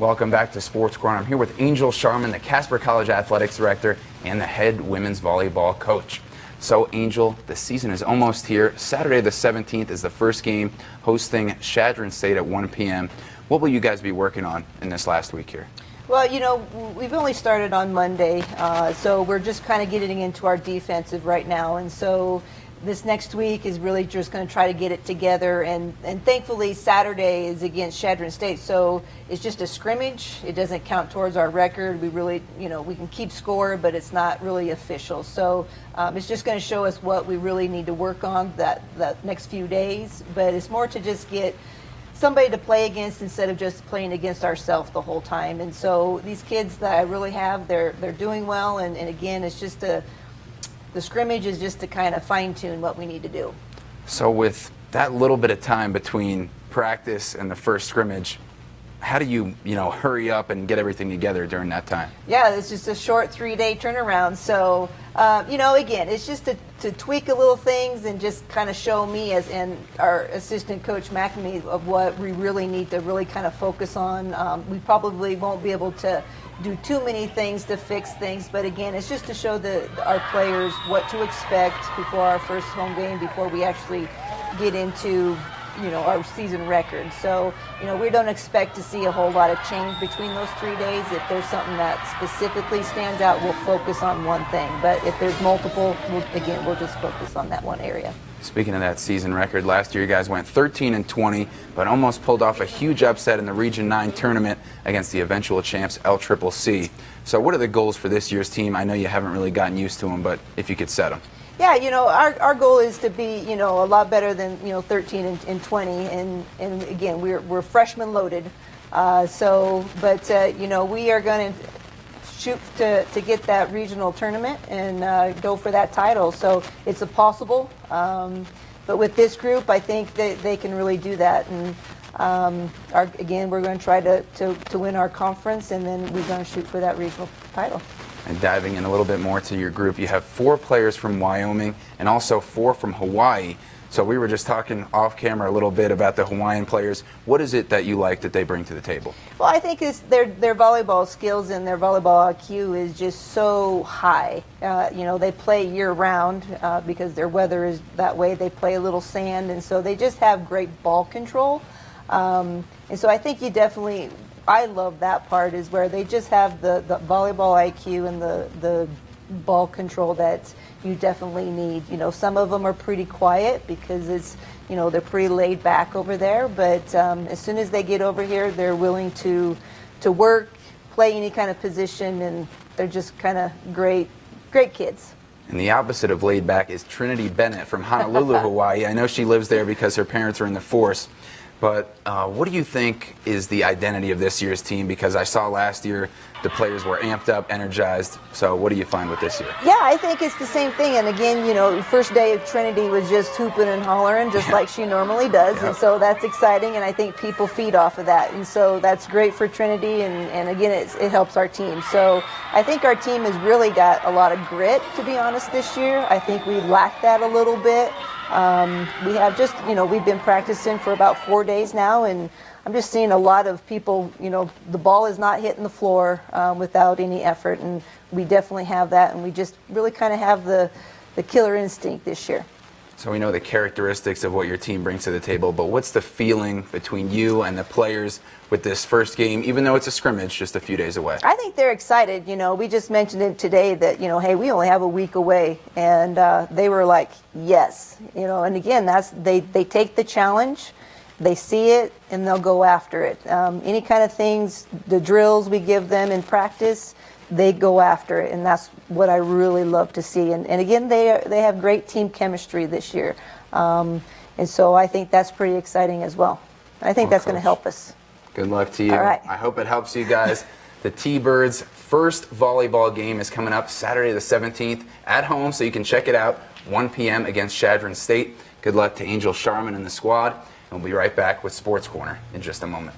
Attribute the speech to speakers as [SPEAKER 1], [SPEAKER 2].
[SPEAKER 1] Welcome back to Sports Corner. I'm here with Angel Sharman, the Casper College Athletics Director and the head women's volleyball coach. So, Angel, the season is almost here. Saturday the 17th is the first game, hosting Sharman State at 1 p.m. What will you guys be working on in this last week here?
[SPEAKER 2] Well, we've only started on Monday, so we're just kind of getting into our defensive right now. And so this next week is really just going to try to get it together. And thankfully, Saturday is against Sharman State, so it's just a scrimmage. It doesn't count towards our record. We really, we can keep score, but it's not really official. So it's just going to show us what we really need to work on that next few days. But it's more to just get somebody to play against instead of just playing against ourselves the whole time. And so these kids that I really have, they're doing well. And again, it's just the scrimmage is just to kind of fine-tune what we need to do.
[SPEAKER 1] So with that little bit of time between practice and the first scrimmage, how do you, hurry up and get everything together during that time?
[SPEAKER 2] Yeah, it's just a short 3-day turnaround. So, again, it's just to tweak a little things and just kind of show me and our assistant coach McNamee of what we really need to really kind of focus on. We probably won't be able to do too many things to fix things, but again, it's just to show our players what to expect before our first home game, before we actually get into our season record. So, we don't expect to see a whole lot of change between those 3 days. If there's something that specifically stands out, we'll focus on one thing. But if there's multiple, we'll just focus on that one area.
[SPEAKER 1] Speaking of that season record, last year you guys went 13-20, but almost pulled off a huge upset in the Region 9 tournament against the eventual champs LCCC. So what are the goals for this year's team? I know you haven't really gotten used to them, but if you could set them.
[SPEAKER 2] Yeah, our goal is to be, a lot better than, 13-20, and again, we're freshman loaded. We are going to shoot to get that regional tournament and go for that title. So it's a possible, but with this group, I think that they can really do that. And we're going to try to win our conference, and then we're going to shoot for that regional title.
[SPEAKER 1] And diving in a little bit more to your group, you have 4 players from Wyoming and also 4 from Hawaii. So we were just talking off camera a little bit about the Hawaiian players. What is it that you like that they bring to the table?
[SPEAKER 2] Well, I think it's their volleyball skills and their volleyball IQ is just so high. They play year-round because their weather is that way. They play a little sand, and so they just have great ball control. And so I think I love that part, is where they just have the volleyball IQ and the ball control that you definitely need. Some of them are pretty quiet because it's, they're pretty laid back over there. But as soon as they get over here, they're willing to work, play any kind of position, and they're just kind of great kids.
[SPEAKER 1] And the opposite of laid back is Trinity Bennett from Honolulu, Hawaii. I know she lives there because her parents are in the force. But what do you think is the identity of this year's team? Because I saw last year the players were amped up, energized. So what do you find with this year?
[SPEAKER 2] Yeah, I think it's the same thing. And again, first day of Trinity was just hooping and hollering, just like she normally does. Yep. And so that's exciting, and I think people feed off of that. And so that's great for Trinity, and again, it helps our team. So I think our team has really got a lot of grit, to be honest, this year. I think we lacked that a little bit. We have just, we've been practicing for about 4 days now, and I'm just seeing a lot of people, the ball is not hitting the floor without any effort, and we definitely have that, and we just really kind of have the killer instinct this year.
[SPEAKER 1] So we know the characteristics of what your team brings to the table, but what's the feeling between you and the players with this first game, even though it's a scrimmage just a few days away?
[SPEAKER 2] I think they're excited. We just mentioned it today that, hey, we only have a week away, and they were like, yes. And again, they take the challenge, they see it, and they'll go after it. Any kind of things, the drills we give them in practice, they go after it, and that's what I really love to see. And again, they have great team chemistry this year, and so I think that's pretty exciting as well. I think that's going to help us.
[SPEAKER 1] Good luck to you.
[SPEAKER 2] All right.
[SPEAKER 1] I hope it helps you guys. The T-Birds' first volleyball game is coming up Saturday the 17th at home, so you can check it out, 1 p.m. against Sharman State. Good luck to Angel Sharman and the squad, and we'll be right back with Sports Corner in just a moment.